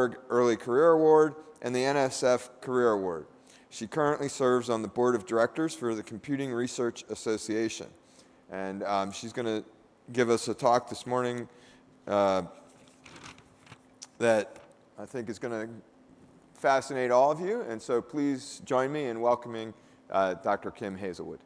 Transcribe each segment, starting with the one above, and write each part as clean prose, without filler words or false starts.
Bloomberg Early Career Award and the NSF Career Award. She currently serves on the board of directors for the Computing Research Association. And she's going to give us a talk this morning that I think is going to fascinate all of you. And so please join me in welcoming Dr. Kim Hazelwood.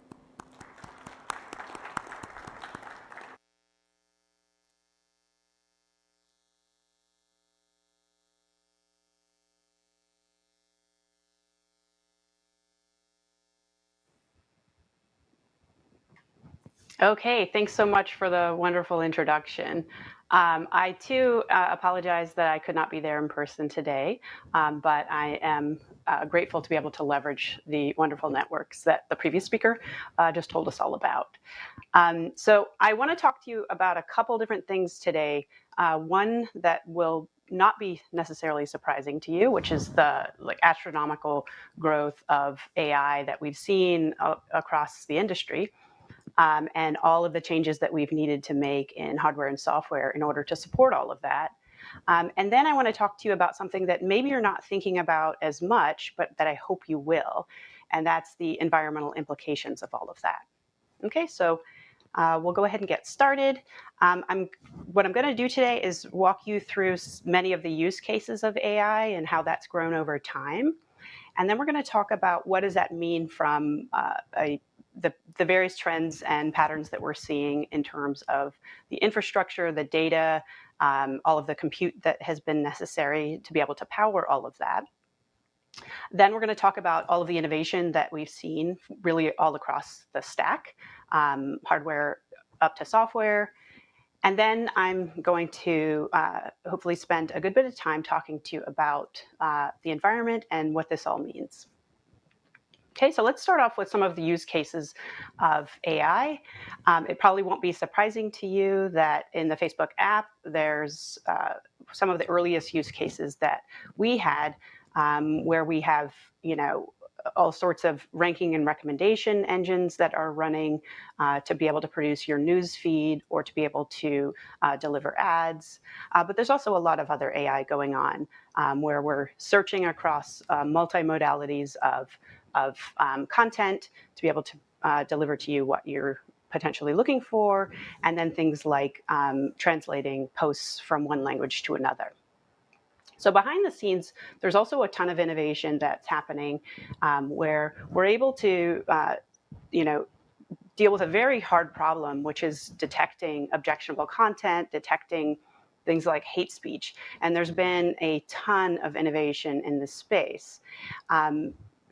Okay, thanks so much for the wonderful introduction. I too apologize that I could not be there in person today, but I am grateful to be able to leverage the wonderful networks that the previous speaker just told us all about. So I want to talk to you about a couple different things today. One that will not be necessarily surprising to you, which is the astronomical growth of AI that we've seen across the industry. And all of the changes that we've needed to make in hardware and software in order to support all of that. And then I want to talk to you about something that maybe you're not thinking about as much, but that I hope you will, and that's the environmental implications of all of that. Okay, so we'll go ahead and get started. What I'm going to do today is walk you through many of the use cases of AI and how that's grown over time. And then we're going to talk about what does that mean from the various trends and patterns that we're seeing in terms of the infrastructure, the data, all of the compute that has been necessary to be able to power all of that. Then we're going to talk about all of the innovation that we've seen really all across the stack, hardware up to software. And then I'm going to hopefully spend a good bit of time talking to you about the environment and what this all means. Okay, so let's start off with some of the use cases of AI. It probably won't be surprising to you that in the Facebook app, there's some of the earliest use cases that we had where we have, all sorts of ranking and recommendation engines that are running to be able to produce your news feed or to be able to deliver ads. But there's also a lot of other AI going on where we're searching across multimodalities of content to be able to deliver to you what you're potentially looking for, and then things like translating posts from one language to another. So behind the scenes, there's also a ton of innovation that's happening where we're able to, deal with a very hard problem, which is detecting objectionable content, detecting things like hate speech. And there's been a ton of innovation in this space.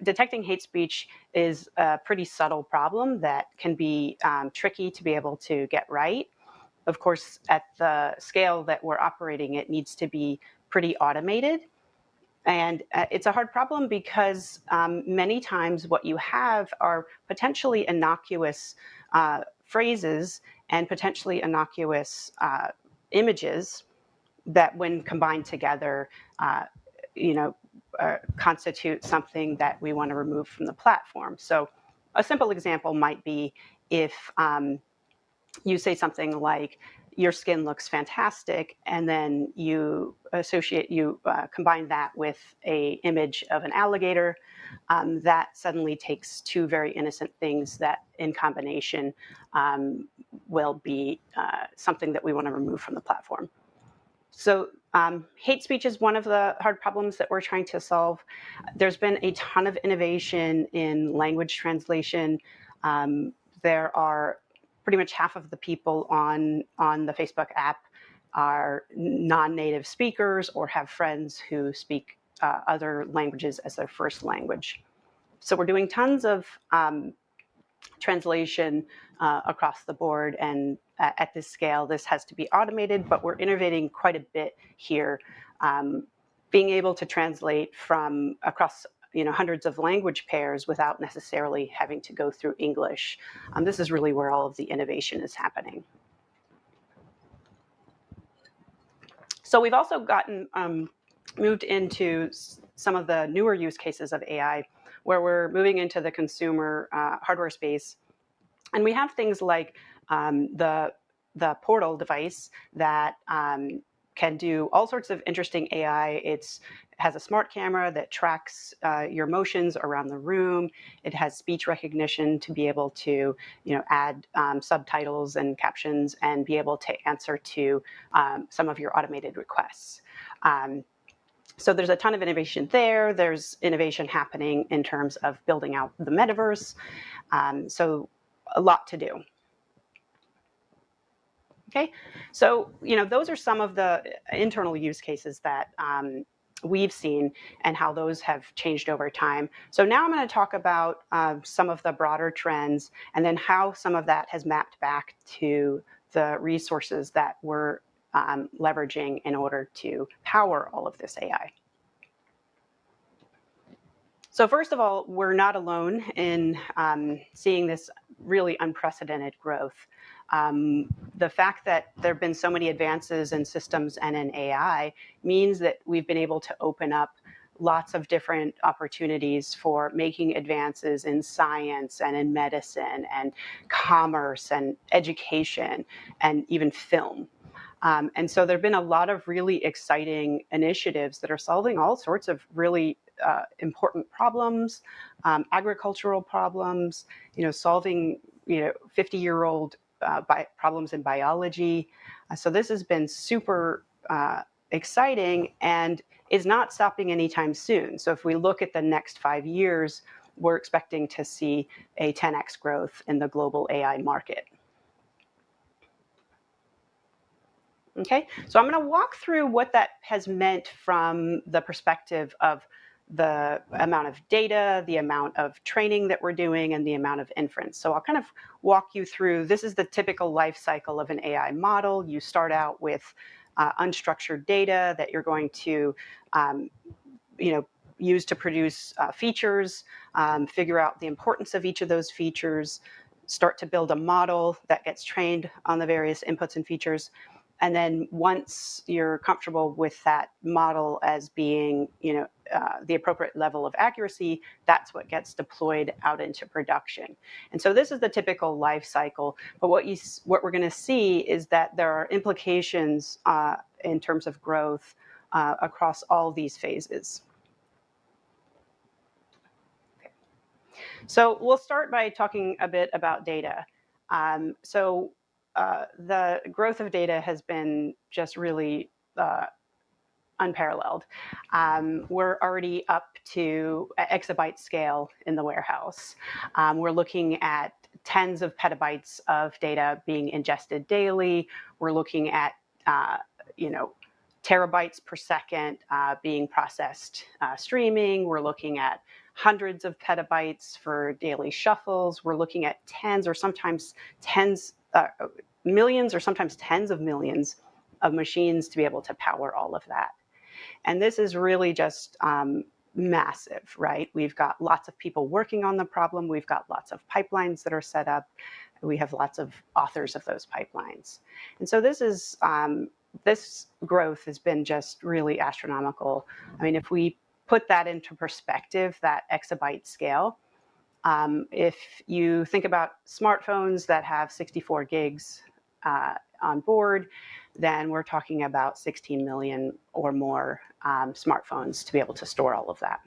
Detecting hate speech is a pretty subtle problem that can be tricky to be able to get right. Of course, at the scale that we're operating, it needs to be pretty automated. And it's a hard problem because many times what you have are potentially innocuous phrases and potentially innocuous images that when combined together, constitute something that we want to remove from the platform. So a simple example might be if you say something like, your skin looks fantastic, and then you combine that with an image of an alligator, that suddenly takes two very innocent things that in combination will be something that we want to remove from the platform. So hate speech is one of the hard problems that we're trying to solve. There's been a ton of innovation in language translation. There are pretty much half of the people on the Facebook app are non-native speakers or have friends who speak other languages as their first language. So we're doing tons of translation across the board, and at this scale, this has to be automated, but we're innovating quite a bit here. Being able to translate from across hundreds of language pairs without necessarily having to go through English. This is really where all of the innovation is happening. So we've also gotten moved into some of the newer use cases of AI where we're moving into the consumer hardware space. And we have things like the portal device that can do all sorts of interesting AI. It has a smart camera that tracks your motions around the room. It has speech recognition to be able to, add subtitles and captions and be able to answer to some of your automated requests. So there's a ton of innovation there. There's innovation happening in terms of building out the metaverse. So a lot to do. Okay, so those are some of the internal use cases that we've seen and how those have changed over time. So now I'm going to talk about some of the broader trends and then how some of that has mapped back to the resources that we're leveraging in order to power all of this AI. So first of all, we're not alone in seeing this really unprecedented growth. The fact that there have been so many advances in systems and in AI means that we've been able to open up lots of different opportunities for making advances in science and in medicine and commerce and education and even film. And so there have been a lot of really exciting initiatives that are solving all sorts of really important problems, agricultural problems, solving 50-year-old problems in biology. So this has been super exciting and is not stopping anytime soon. So if we look at the next 5 years, we're expecting to see a 10x growth in the global AI market. Okay, so I'm going to walk through what that has meant from the perspective of the amount of data, the amount of training that we're doing, and the amount of inference. So I'll kind of walk you through, this is the typical life cycle of an AI model. You start out with unstructured data that you're going to use to produce features, figure out the importance of each of those features, start to build a model that gets trained on the various inputs and features. And then once you're comfortable with that model as being, the appropriate level of accuracy, that's what gets deployed out into production. And so this is the typical life cycle. But what we're going to see is that there are implications in terms of growth across all these phases. Okay. So we'll start by talking a bit about data. The growth of data has been just really unparalleled. We're already up to exabyte scale in the warehouse. We're looking at tens of petabytes of data being ingested daily. We're looking at, terabytes per second being processed streaming. We're looking at hundreds of petabytes for daily shuffles. We're looking at tens or sometimes millions or sometimes tens of millions of machines to be able to power all of that. And this is really just massive, right? We've got lots of people working on the problem. We've got lots of pipelines that are set up. We have lots of authors of those pipelines. And so this growth has been just really astronomical. I mean, if we put that into perspective, that exabyte scale, if you think about smartphones that have 64 gigs on board, then we're talking about 16 million or more smartphones to be able to store all of that.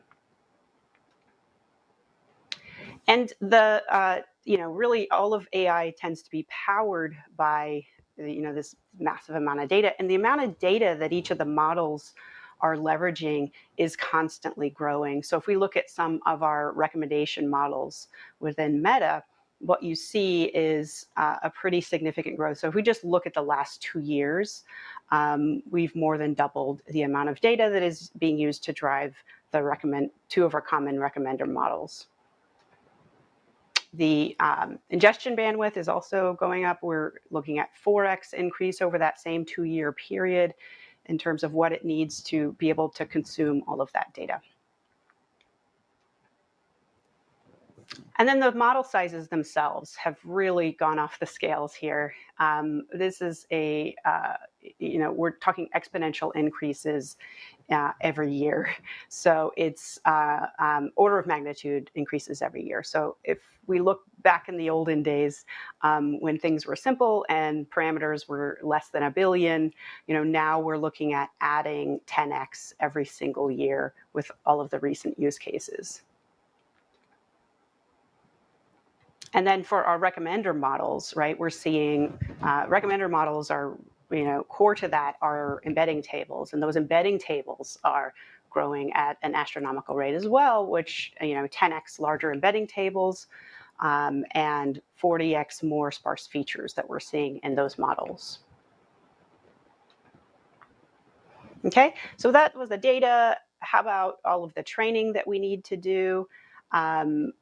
And really all of AI tends to be powered by this massive amount of data, and the amount of data that each of the models are leveraging is constantly growing. So if we look at some of our recommendation models within Meta, what you see is a pretty significant growth. So if we just look at the last 2 years, we've more than doubled the amount of data that is being used to drive two of our common recommender models. The ingestion bandwidth is also going up. We're looking at 4x increase over that same 2-year period in terms of what it needs to be able to consume all of that data. And then the model sizes themselves have really gone off the scales here. This is a we're talking exponential increases every year. So it's order of magnitude increases every year. So if we look back in the olden days, when things were simple and parameters were less than a billion, now we're looking at adding 10x every single year with all of the recent use cases. And then for our recommender models, right, we're seeing recommender models are, core to that are embedding tables. And those embedding tables are growing at an astronomical rate as well, which, 10x larger embedding tables and 40x more sparse features that we're seeing in those models. Okay, so that was the data. How about all of the training that we need to do?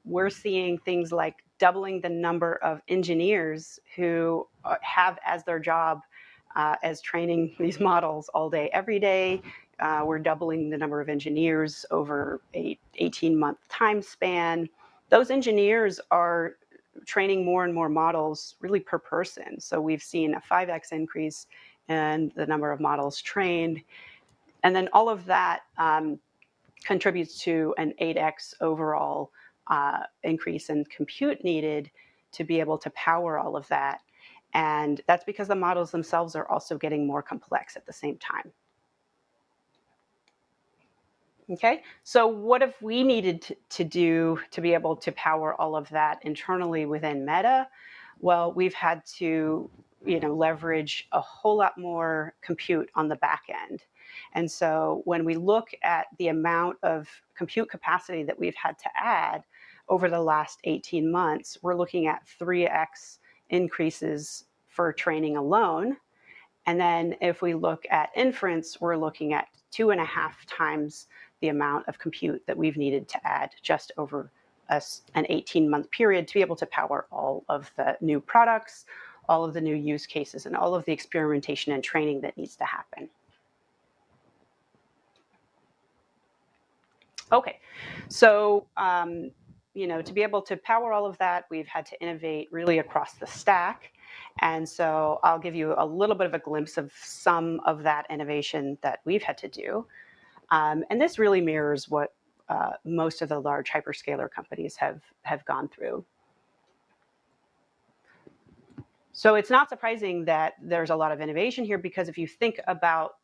We're seeing things like doubling the number of engineers who have as their job as training these models all day, every day. We're doubling the number of engineers over a 18-month time span. Those engineers are training more and more models really per person. So we've seen a 5x increase in the number of models trained. And then all of that contributes to an 8x overall increase in compute needed to be able to power all of that. And that's because the models themselves are also getting more complex at the same time. Okay, so what have we needed to do to be able to power all of that internally within Meta? Well, we've had to, leverage a whole lot more compute on the back end. And so when we look at the amount of compute capacity that we've had to add over the last 18 months, we're looking at 3x increases for training alone. And then if we look at inference, we're looking at 2.5 times the amount of compute that we've needed to add just over an 18-month period to be able to power all of the new products, all of the new use cases, and all of the experimentation and training that needs to happen. Okay, so to be able to power all of that, we've had to innovate really across the stack. And so I'll give you a little bit of a glimpse of some of that innovation that we've had to do. And this really mirrors what most of the large hyperscaler companies have gone through. So it's not surprising that there's a lot of innovation here, because if you think about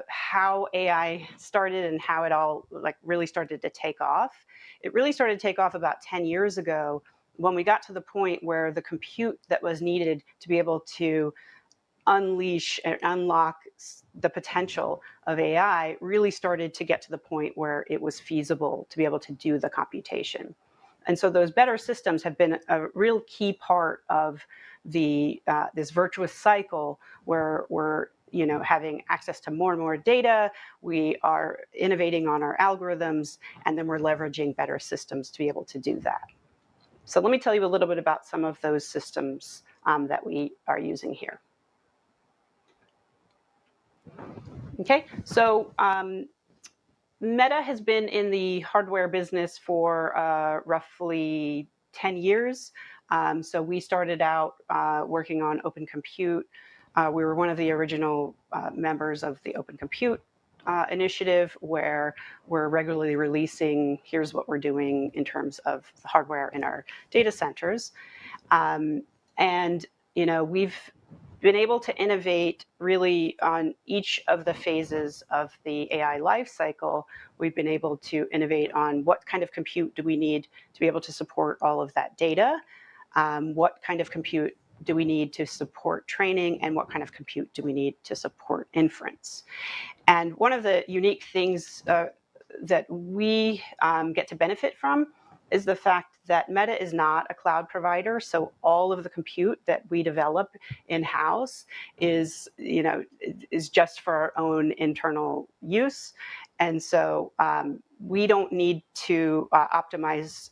how AI started and how it all really started to take off, it really started to take off about 10 years ago, when we got to the point where the compute that was needed to be able to unleash and unlock the potential of AI really started to get to the point where it was feasible to be able to do the computation. And so those better systems have been a real key part of this virtuous cycle where we're having access to more and more data, we are innovating on our algorithms, and then we're leveraging better systems to be able to do that. So let me tell you a little bit about some of those systems that we are using here. Okay, so Meta has been in the hardware business for roughly 10 years. So we started out working on Open Compute. We were one of the original members of the Open Compute initiative, where we're regularly releasing, here's what we're doing in terms of the hardware in our data centers. And we've been able to innovate really on each of the phases of the AI lifecycle. We've been able to innovate on what kind of compute do we need to be able to support all of that data, what kind of compute do we need to support training, and what kind of compute do we need to support inference. And one of the unique things that we get to benefit from is the fact that Meta is not a cloud provider. So all of the compute that we develop in-house is just for our own internal use. And so we don't need to optimize,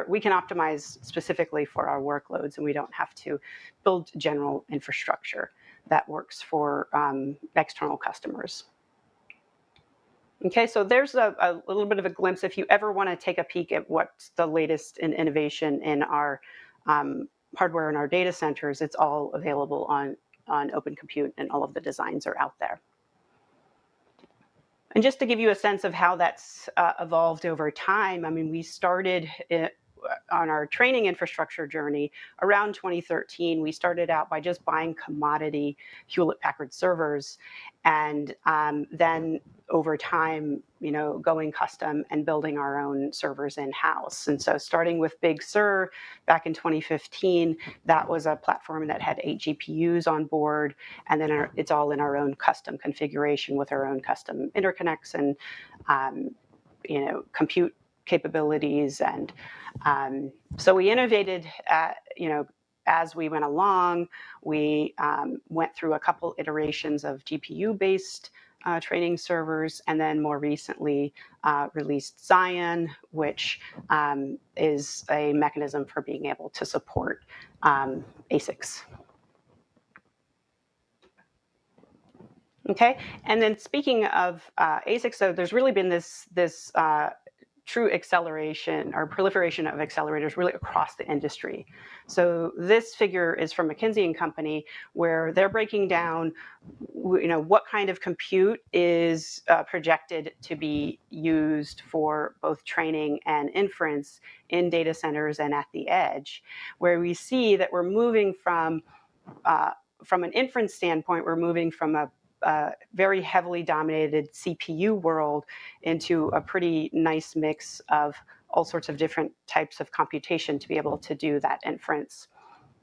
we can optimize specifically for our workloads, and we don't have to build general infrastructure that works for external customers. Okay, so there's a little bit of a glimpse. If you ever want to take a peek at what's the latest in innovation in our hardware in our data centers, it's all available on on open compute, and all of the designs are out there. And just to give you a sense of how that's evolved over time, I mean, we started on our training infrastructure journey around 2013. We started out by just buying commodity Hewlett-Packard servers, and then over time, going custom and building our own servers in-house. And so starting with Big Sur back in 2015, that was a platform that had 8 GPUs on board, and then it's all in our own custom configuration with our own custom interconnects and compute capabilities. And so we innovated as we went along. We went through a couple iterations of GPU-based training servers, and then more recently released Zion, which is a mechanism for being able to support ASICs. Okay, and then speaking of ASICs, so there's really been this true acceleration or proliferation of accelerators really across the industry. So this figure is from McKinsey & Company, where they're breaking down, what kind of compute is projected to be used for both training and inference in data centers and at the edge, where we see that we're moving from an inference standpoint, we're moving from a very heavily dominated CPU world into a pretty nice mix of all sorts of different types of computation to be able to do that inference.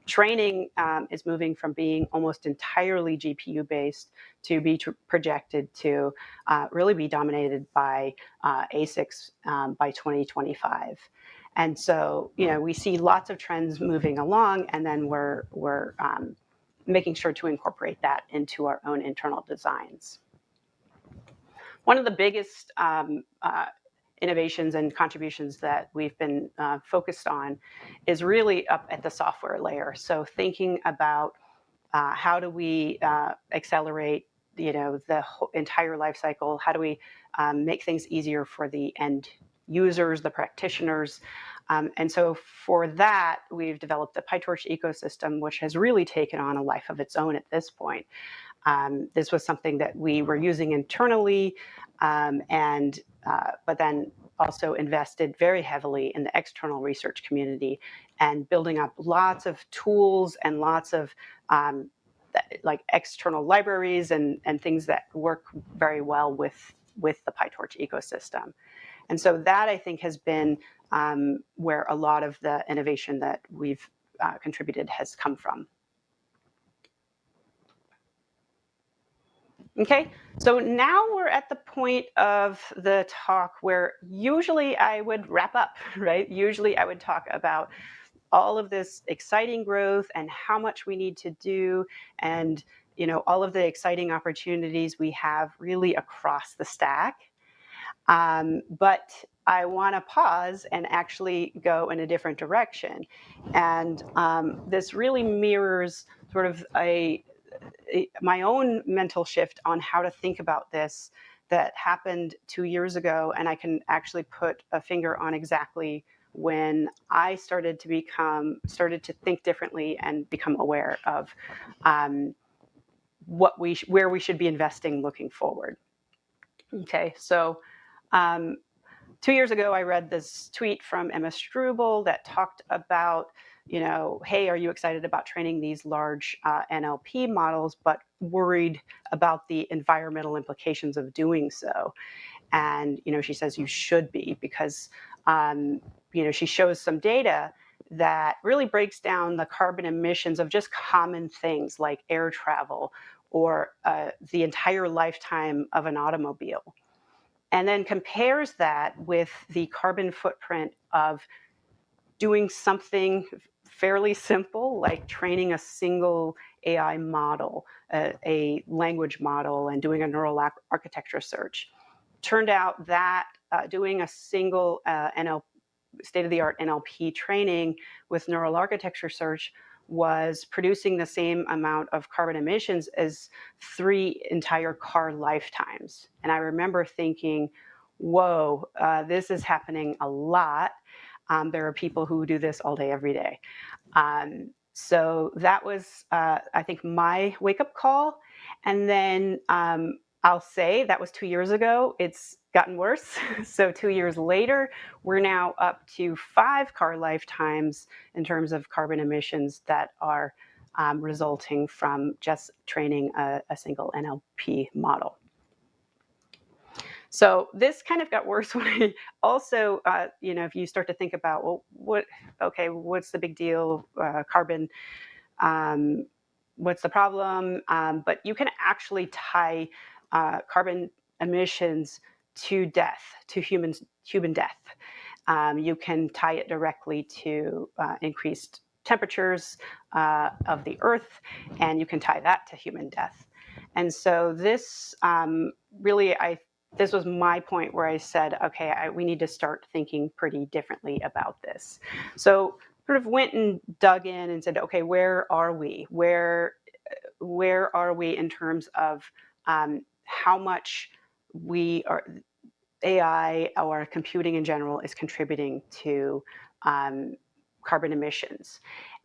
Training is moving from being almost entirely GPU based to be projected to really be dominated by ASICs by 2025. And so, we see lots of trends moving along, and then we're making sure to incorporate that into our own internal designs. One of the biggest innovations and contributions that we've been focused on is really up at the software layer. So thinking about how do we accelerate the whole entire life cycle? How do we make things easier for the end users, the practitioners? And so for that, we've developed the PyTorch ecosystem, which has really taken on a life of its own at this point. This was something that we were using internally, but then also invested very heavily in the external research community and building up lots of tools and lots of like external libraries and things that work very well with the PyTorch ecosystem. And so that, I think, has been where a lot of the innovation that we've contributed has come from. Okay, so now we're at the point of the talk where usually I would wrap up, right? Usually I would talk about all of this exciting growth and how much we need to do, and all of the exciting opportunities we have really across the stack. But I want to pause and actually go in a different direction. And this really mirrors sort of my own mental shift on how to think about this that happened 2 years ago. And I can actually put a finger on exactly when I started to think differently and become aware of where we should be investing looking forward. Okay, so 2 years ago, I read this tweet from Emma Struble that talked about, hey, are you excited about training these large NLP models, but worried about the environmental implications of doing so? And, she says you should be, because, she shows some data that really breaks down the carbon emissions of just common things like air travel or the entire lifetime of an automobile. And then compares that with the carbon footprint of doing something fairly simple, like training a single AI model, a language model, and doing a neural architecture search. Turned out that doing a single state-of-the-art NLP training with neural architecture search was producing the same amount of carbon emissions as 3 entire car lifetimes. And I remember thinking, whoa, this is happening a lot. There are people who do this all day, every day. So that was, I think, my wake-up call. And then I'll say that was 2 years ago. It's gotten worse. So 2 years later, we're now up to 5 car lifetimes in terms of carbon emissions that are resulting from just training a single NLP model. So this kind of got worse when I also, if you start to think about, well, what's the big deal? Carbon, what's the problem? But you can actually tie carbon emissions to death, to human death. You can tie it directly to increased temperatures of the earth, and you can tie that to human death. And so this this was my point where I said, okay, we need to start thinking pretty differently about this. So sort of went and dug in and said, okay, where are we? Where are we in terms of how much AI or computing in general is contributing to carbon emissions?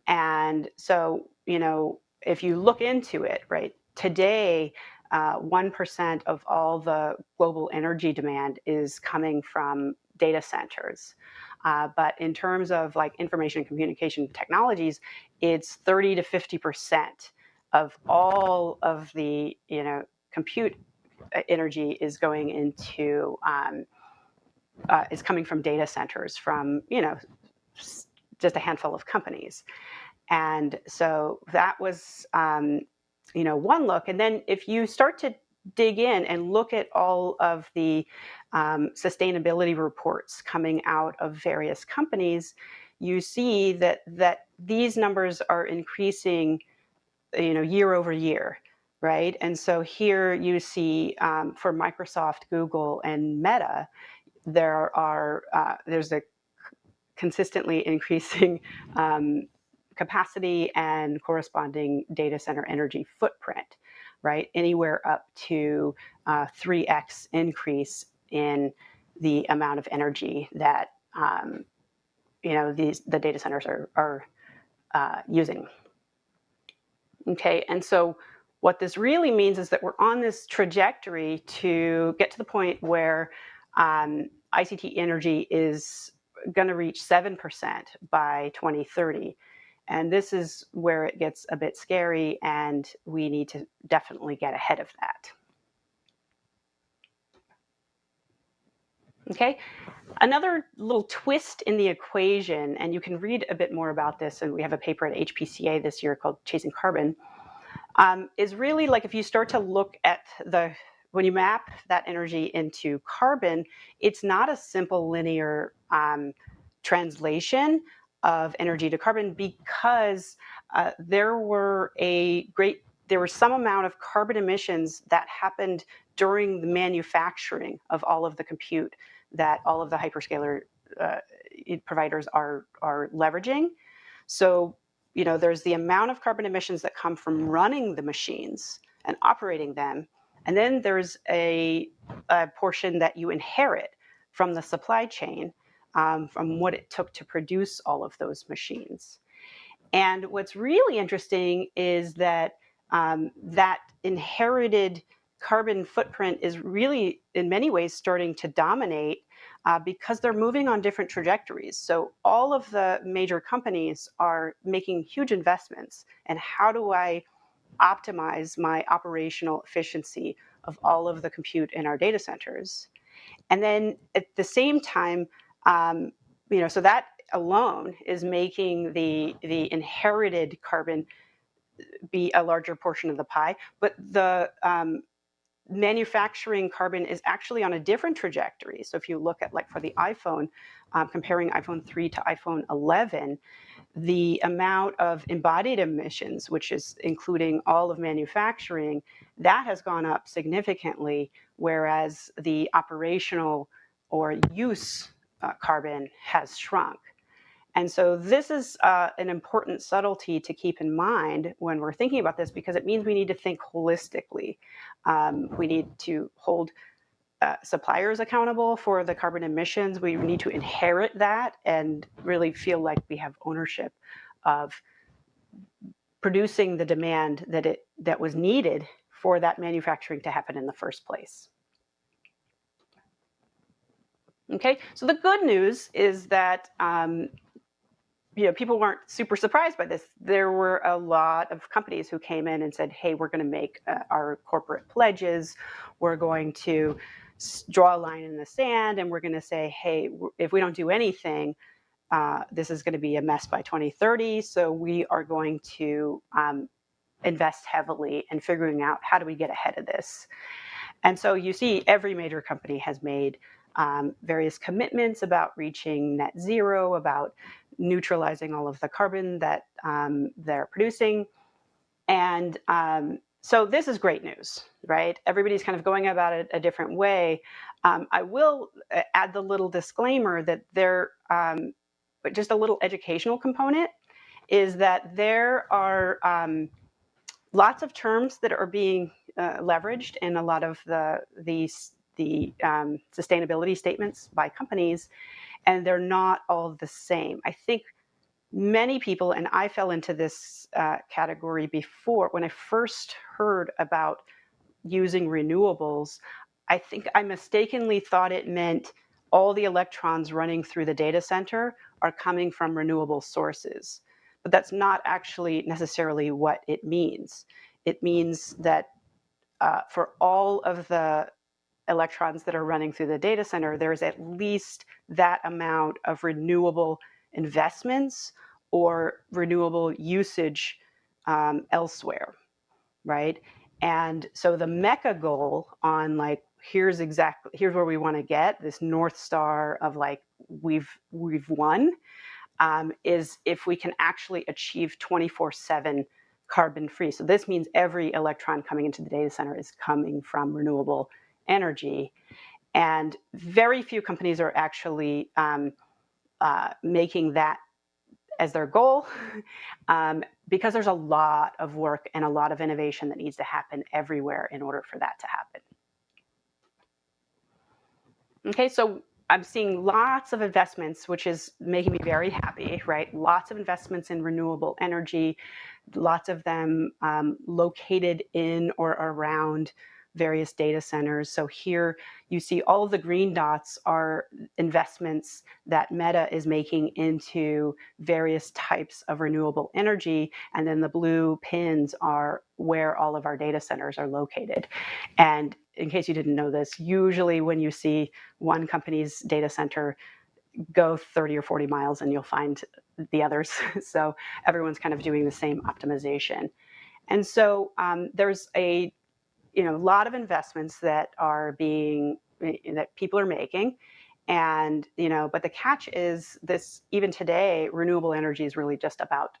And so, if you look into it, right, today, 1% of all the global energy demand is coming from data centers. But in terms of like information and communication technologies, it's 30 to 50% of all of the, compute energy is going into, is coming from data centers from, just a handful of companies. And so that was, one look. And then if you start to dig in and look at all of the sustainability reports coming out of various companies, you see that these numbers are increasing, year over year, right? And so here you see for Microsoft, Google, and Meta, there's a consistently increasing capacity and corresponding data center energy footprint, right? Anywhere up to 3x increase in the amount of energy that the data centers are using. Okay, and so what this really means is that we're on this trajectory to get to the point where ICT energy is going to reach 7% by 2030. And this is where it gets a bit scary, and we need to definitely get ahead of that. Okay, another little twist in the equation, and you can read a bit more about this, and we have a paper at HPCA this year called Chasing Carbon, is really like if you start to look at when you map that energy into carbon, it's not a simple linear translation of energy to carbon, because there were some amount of carbon emissions that happened during the manufacturing of all of the compute that all of the hyperscaler providers are leveraging. So, there's the amount of carbon emissions that come from running the machines and operating them. And then there's a portion that you inherit from the supply chain, from what it took to produce all of those machines. And what's really interesting is that that inherited carbon footprint is really, in many ways, starting to dominate because they're moving on different trajectories. So all of the major companies are making huge investments. And how do I optimize my operational efficiency of all of the compute in our data centers? And then at the same time, so that alone is making the inherited carbon be a larger portion of the pie. But the manufacturing carbon is actually on a different trajectory. So if you look at, like, for the iPhone, comparing iPhone 3 to iPhone 11, the amount of embodied emissions, which is including all of manufacturing, that has gone up significantly, whereas the operational or use carbon has shrunk. And so this is an important subtlety to keep in mind when we're thinking about this, because it means we need to think holistically. We need to hold suppliers accountable for the carbon emissions. We need to inherit that and really feel like we have ownership of producing the demand that was needed for that manufacturing to happen in the first place. Okay, so the good news is that people weren't super surprised by this. There were a lot of companies who came in and said, hey, we're going to make our corporate pledges. We're going to draw a line in the sand, and we're going to say, hey, if we don't do anything, this is going to be a mess by 2030. So we are going to invest heavily in figuring out how do we get ahead of this. And so you see every major company has made various commitments about reaching net zero, about neutralizing all of the carbon that they're producing. And so this is great news, right? Everybody's kind of going about it a different way. I will add the little disclaimer that but just a little educational component is that there are lots of terms that are being leveraged in a lot of the sustainability statements by companies, and they're not all the same. I think many people, and I fell into this category before, when I first heard about using renewables, I think I mistakenly thought it meant all the electrons running through the data center are coming from renewable sources. But that's not actually necessarily what it means. It means that for all of the electrons that are running through the data center, there's at least that amount of renewable investments or renewable usage elsewhere, right? And so the MECA goal on like, here's where we want to get this North Star of like, we've won, is if we can actually achieve 24/7 carbon free. So this means every electron coming into the data center is coming from renewable energy. And very few companies are actually making that as their goal because there's a lot of work and a lot of innovation that needs to happen everywhere in order for that to happen. Okay, so I'm seeing lots of investments, which is making me very happy, right? Lots of investments in renewable energy, lots of them located in or around various data centers. So here you see all of the green dots are investments that Meta is making into various types of renewable energy. And then the blue pins are where all of our data centers are located. And in case you didn't know this, usually when you see one company's data center, go 30 or 40 miles and you'll find the others. So everyone's kind of doing the same optimization. And so there's a lot of investments that people are making. And, but the catch is this, even today, renewable energy is really just about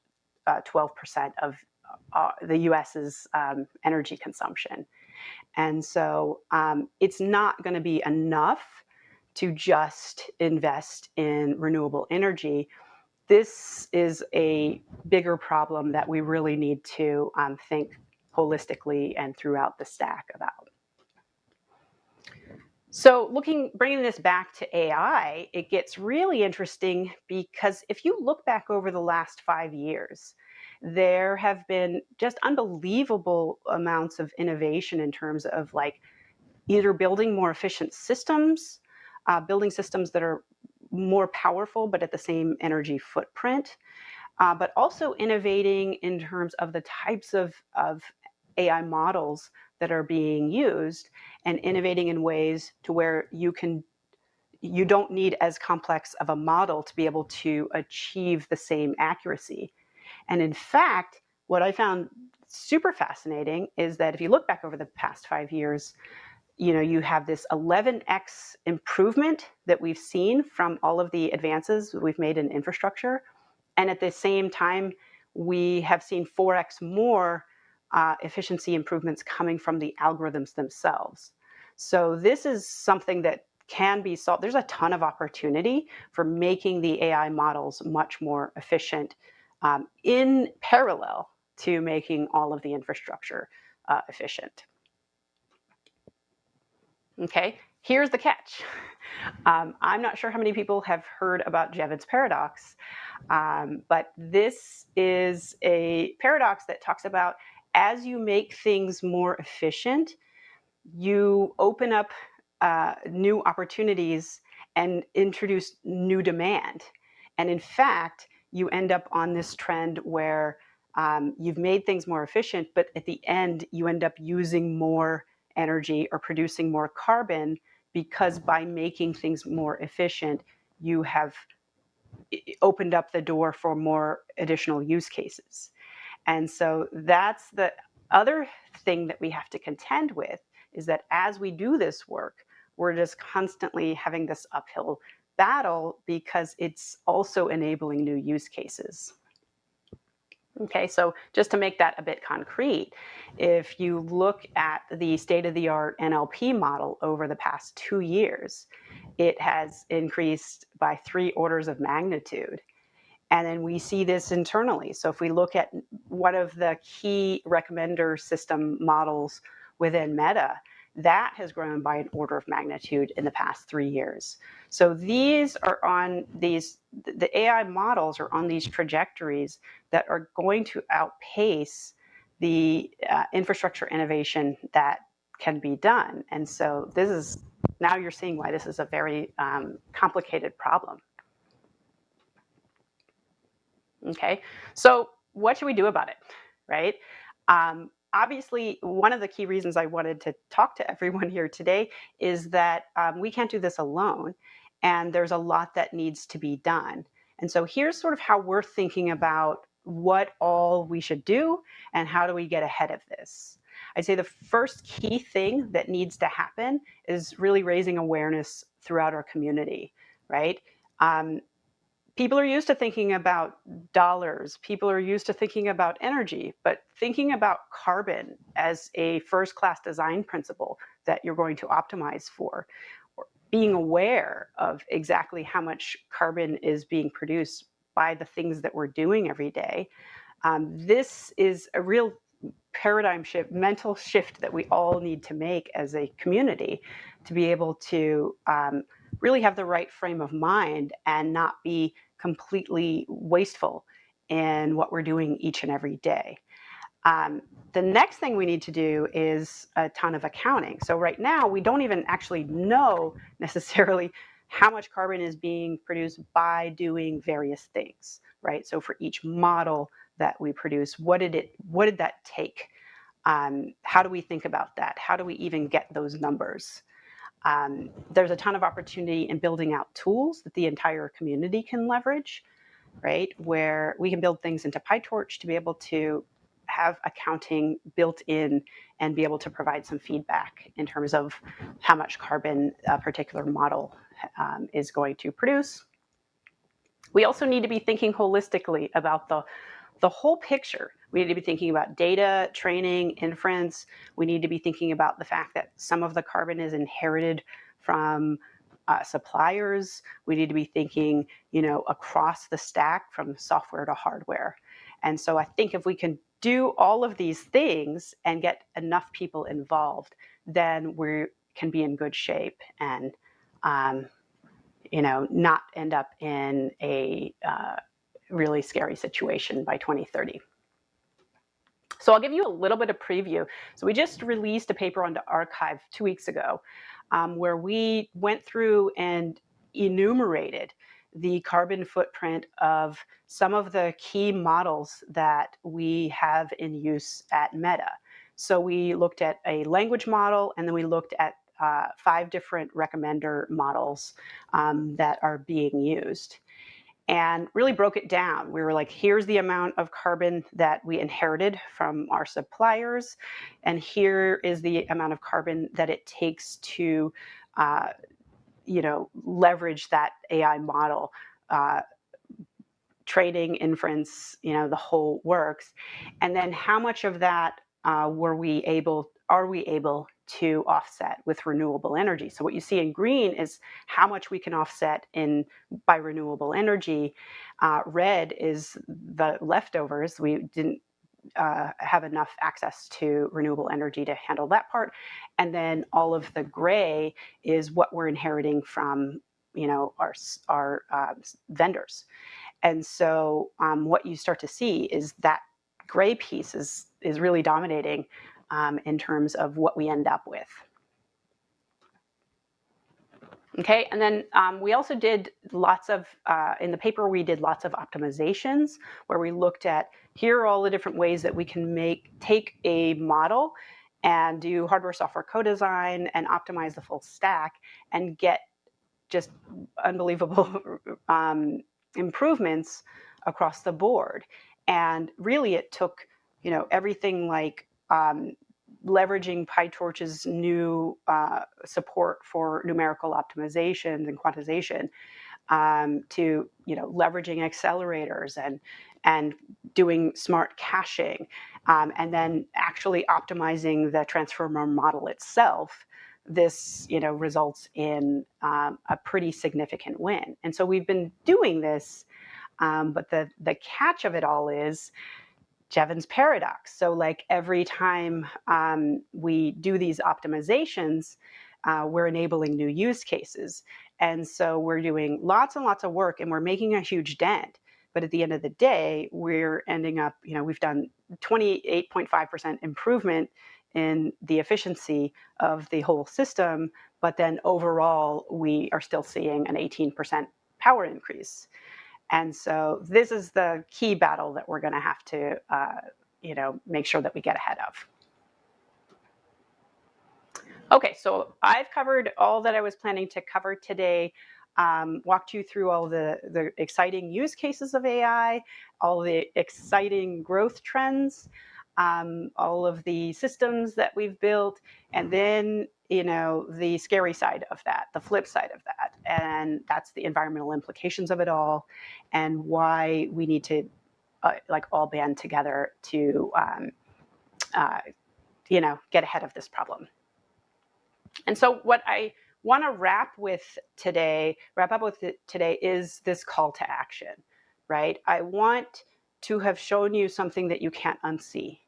12% of the US's energy consumption. And so it's not going to be enough to just invest in renewable energy. This is a bigger problem that we really need to think holistically and throughout the stack about. So bringing this back to AI, it gets really interesting because if you look back over the last 5 years, there have been just unbelievable amounts of innovation in terms of like either building more efficient systems, building systems that are more powerful but at the same energy footprint, but also innovating in terms of the types of AI models that are being used, and innovating in ways to where you don't need as complex of a model to be able to achieve the same accuracy. And in fact, what I found super fascinating is that if you look back over the past 5 years, you have this 11x improvement that we've seen from all of the advances that we've made in infrastructure. And at the same time, we have seen 4x more efficiency improvements coming from the algorithms themselves. So this is something that can be solved. There's a ton of opportunity for making the AI models much more efficient in parallel to making all of the infrastructure efficient. Okay, here's the catch. I'm not sure how many people have heard about Jenkins Paradox, but this is a paradox that talks about as you make things more efficient, you open up new opportunities and introduce new demand. And in fact, you end up on this trend where you've made things more efficient, but at the end, you end up using more energy or producing more carbon because by making things more efficient, you have opened up the door for more additional use cases. And so that's the other thing that we have to contend with, is that as we do this work, we're just constantly having this uphill battle because it's also enabling new use cases. Okay, so just to make that a bit concrete, if you look at the state-of-the-art NLP model over the past 2 years, it has increased by 3 orders of magnitude. And then we see this internally. So if we look at one of the key recommender system models within Meta, that has grown by an order of magnitude in the past 3 years. So these are on these, the AI models are on these trajectories that are going to outpace the infrastructure innovation that can be done. And so this is, now you're seeing why this is a very complicated problem. Okay, so what should we do about it, right? Obviously, one of the key reasons I wanted to talk to everyone here today is that we can't do this alone, and there's a lot that needs to be done. And so here's sort of how we're thinking about what all we should do and how do we get ahead of this. I'd say the first key thing that needs to happen is really raising awareness throughout our community, right? People are used to thinking about dollars. People are used to thinking about energy, but thinking about carbon as a first-class design principle that you're going to optimize for, or being aware of exactly how much carbon is being produced by the things that we're doing every day. This is a real paradigm shift, mental shift that we all need to make as a community to be able to really have the right frame of mind and not be completely wasteful in what we're doing each and every day. The next thing we need to do is a ton of accounting. So right now, we don't even actually know necessarily how much carbon is being produced by doing various things, right? So for each model that we produce, what did that take? How do we think about that? How do we even get those numbers? There's a ton of opportunity in building out tools that the entire community can leverage, right? Where we can build things into PyTorch to be able to have accounting built in and be able to provide some feedback in terms of how much carbon a particular model is going to produce. We also need to be thinking holistically about the whole picture. We need to be thinking about data, training, inference. We need to be thinking about the fact that some of the carbon is inherited from suppliers. We need to be thinking, across the stack from software to hardware. And so I think if we can do all of these things and get enough people involved, then we can be in good shape and, not end up in a really scary situation by 2030. So I'll give you a little bit of preview. So we just released a paper onto arXiv 2 weeks ago where we went through and enumerated the carbon footprint of some of the key models that we have in use at Meta. So we looked at a language model, and then we looked at 5 different recommender models that are being used, and really broke it down. We were like, here's the amount of carbon that we inherited from our suppliers, and here is the amount of carbon that it takes to leverage that AI model, training, inference, the whole works. And then how much of that are we able to offset with renewable energy? So what you see in green is how much we can offset by renewable energy. Red is the leftovers. We didn't have enough access to renewable energy to handle that part. And then all of the gray is what we're inheriting from our vendors. And so what you start to see is that gray piece is really dominating in terms of what we end up with. Okay, and then we also did lots of, in the paper we did lots of optimizations where we looked at, here are all the different ways that we can take a model and do hardware software co-design and optimize the full stack and get just unbelievable improvements across the board. And really it took, everything like leveraging PyTorch's new support for numerical optimizations and quantization to leveraging accelerators and doing smart caching, and then actually optimizing the transformer model itself. This results in a pretty significant win. And so we've been doing this, but the catch of it all is Jenkins Paradox. So like every time we do these optimizations, we're enabling new use cases. And so we're doing lots and lots of work and we're making a huge dent. But at the end of the day, we're ending up, we've done 28.5% improvement in the efficiency of the whole system. But then overall, we are still seeing an 18% power increase. And so this is the key battle that we're going to have to, make sure that we get ahead of. Okay, so I've covered all that I was planning to cover today. Walked you through all the exciting use cases of AI, all the exciting growth trends, all of the systems that we've built, and then the scary side of that, the flip side of that, and that's the environmental implications of it all, and why we need to all band together to get ahead of this problem. And so what I want to wrap up with today is this call to action, right? I want to have shown you something that you can't unsee,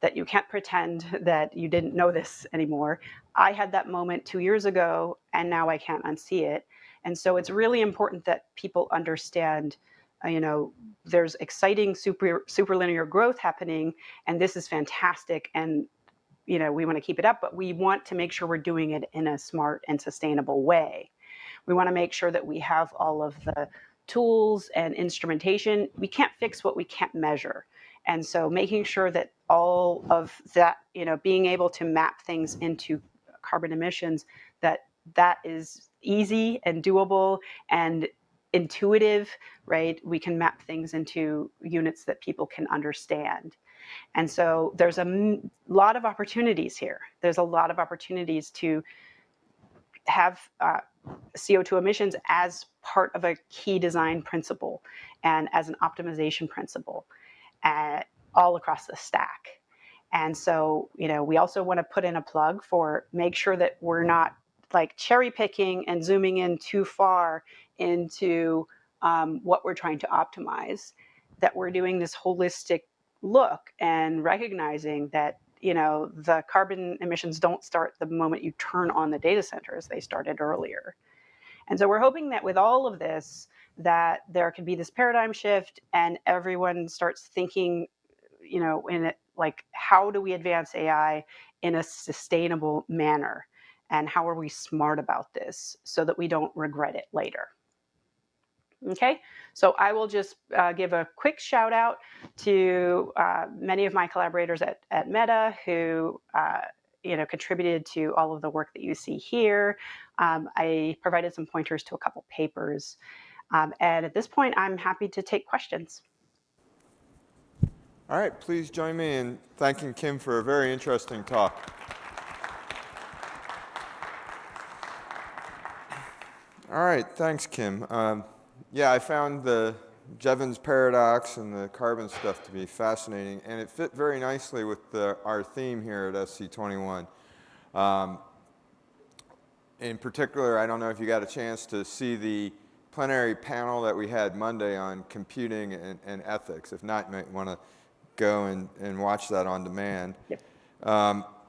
that you can't pretend that you didn't know this anymore. I had that moment 2 years ago, and now I can't unsee it. And so it's really important that people understand, there's exciting superlinear growth happening, and this is fantastic, and we want to keep it up, but we want to make sure we're doing it in a smart and sustainable way. We want to make sure that we have all of the tools and instrumentation. We can't fix what we can't measure. And so making sure that all of that, being able to map things into carbon emissions, that is easy and doable and intuitive, right? We can map things into units that people can understand. And so there's a lot of opportunities here. There's a lot of opportunities to have CO2 emissions as part of a key design principle and as an optimization principle all across the stack. And so, we also want to put in a plug for make sure that we're not like cherry picking and zooming in too far into what we're trying to optimize, that we're doing this holistic look and recognizing that the carbon emissions don't start the moment you turn on the data centers. They started earlier. And so we're hoping that with all of this, that there can be this paradigm shift and everyone starts thinking, in it, like, how do we advance AI in a sustainable manner? And how are we smart about this so that we don't regret it later? Okay, so I will just give a quick shout out to many of my collaborators at Meta who contributed to all of the work that you see here. I provided some pointers to a couple papers. And at this point, I'm happy to take questions. All right, please join me in thanking Kim for a very interesting talk. All right, thanks, Kim. Yeah, I found the Jenkins Paradox and the carbon stuff to be fascinating, and it fit very nicely with our theme here at SC21. In particular, I don't know if you got a chance to see the plenary panel that we had Monday on computing and ethics. If not, you might want to go and watch that on demand. Yep.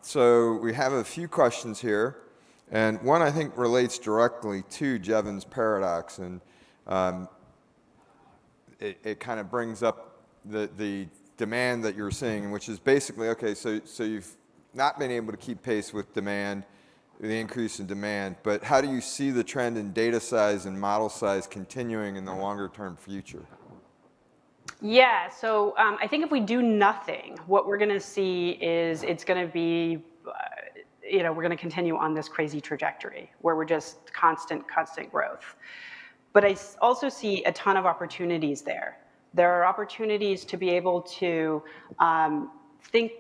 So we have a few questions here, and one I think relates directly to Jenkins Paradox, and it kind of brings up the demand that you're seeing, which is basically, okay, so you've not been able to keep pace with demand, the increase in demand, but how do you see the trend in data size and model size continuing in the longer term future? Yeah, so I think if we do nothing, what we're going to see is it's going to be, we're going to continue on this crazy trajectory where we're just constant growth. But I also see a ton of opportunities there. There are opportunities to be able to think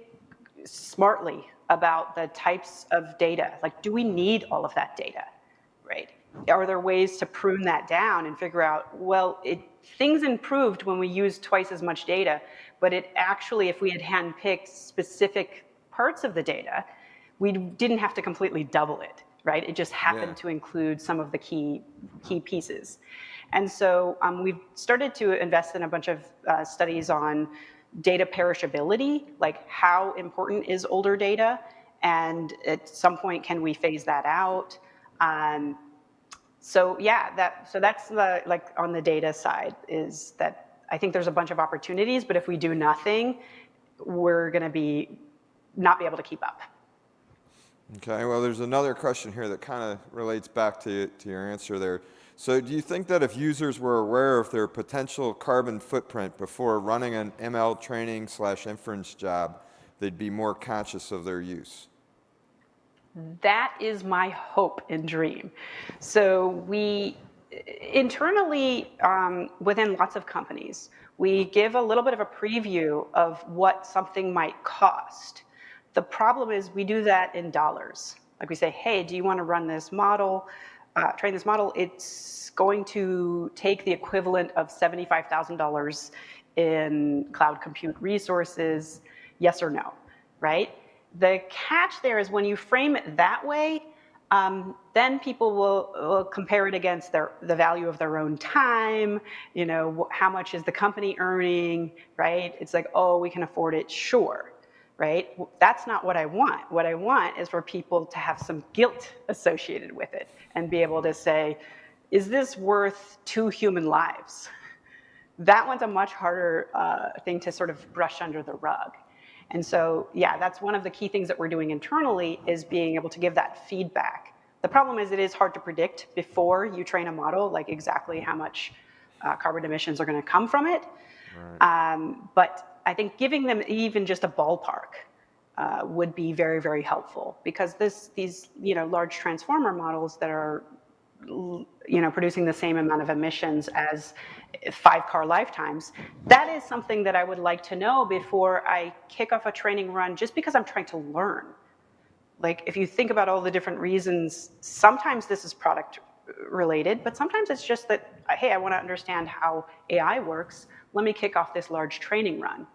smartly about the types of data. Like, do we need all of that data, right? Are there ways to prune that down and figure out, well, things improved when we used twice as much data, but it actually, if we had handpicked specific parts of the data, we didn't have to completely double it, right? It just happened to include some of the key pieces. And so we've started to invest in a bunch of studies on data perishability, like how important is older data, and at some point can we phase that out? So yeah, that's the, like, on the data side, is that I think there's a bunch of opportunities, but if we do nothing, we're going to not be able to keep up. Okay, well, there's another question here that kind of relates back to your answer there. So do you think that if users were aware of their potential carbon footprint before running an ML training / inference job, they'd be more conscious of their use? That is my hope and dream. So we internally, within lots of companies, we give a little bit of a preview of what something might cost. The problem is we do that in dollars. Like, we say, hey, do you want to run this model, train this model? It's going to take the equivalent of $75,000 in cloud compute resources, yes or no, right? The catch there is when you frame it that way, then people will compare it against the value of their own time, how much is the company earning, right? It's like, oh, we can afford it, sure, right? That's not what I want. What I want is for people to have some guilt associated with it and be able to say, is this worth 2 human lives? That one's a much harder thing to sort of brush under the rug. And so, yeah, that's one of the key things that we're doing internally, is being able to give that feedback. The problem is it is hard to predict before you train a model, like exactly how much carbon emissions are going to come from it. Right. But I think giving them even just a ballpark would be very, very helpful, because these large transformer models that are producing the same amount of emissions as 5 car lifetimes, that is something that I would like to know before I kick off a training run, just because I'm trying to learn. Like, if you think about all the different reasons, sometimes this is product related, but sometimes it's just that, hey, I want to understand how AI works. Let me kick off this large training run.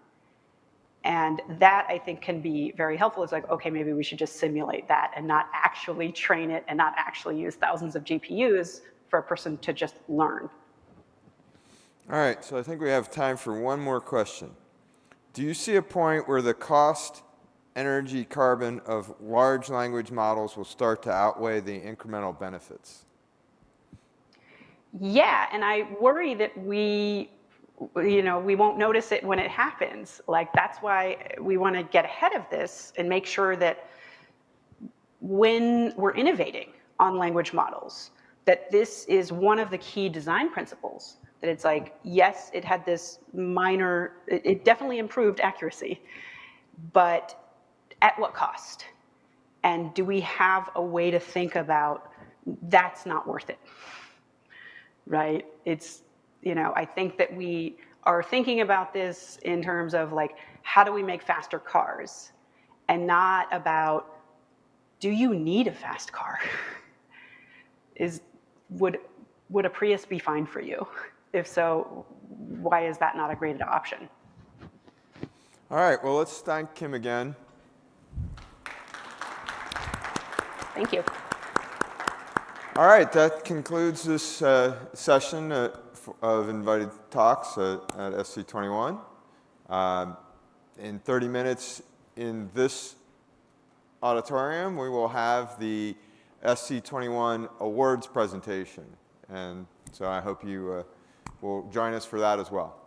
And that, I think, can be very helpful. It's like, okay, maybe we should just simulate that and not actually train it and not actually use thousands of GPUs for a person to just learn. All right, so I think we have time for one more question. Do you see a point where the cost, energy, carbon of large language models will start to outweigh the incremental benefits? Yeah, and I worry that we won't notice it when it happens. Like, that's why we want to get ahead of this and make sure that when we're innovating on language models, that this is one of the key design principles. That it's like, yes, it had this minor, it definitely improved accuracy, but at what cost? And do we have a way to think about, that's not worth it, right? It's, I think that we are thinking about this in terms of, like, how do we make faster cars? And not about, do you need a fast car? Would a Prius be fine for you? If so, why is that not a great option? All right, well, let's thank Kim again. Thank you. All right, that concludes this session of invited talks at SC21. in 30 minutes in this auditorium, we will have the SC21 awards presentation. And so I hope you will join us for that as well.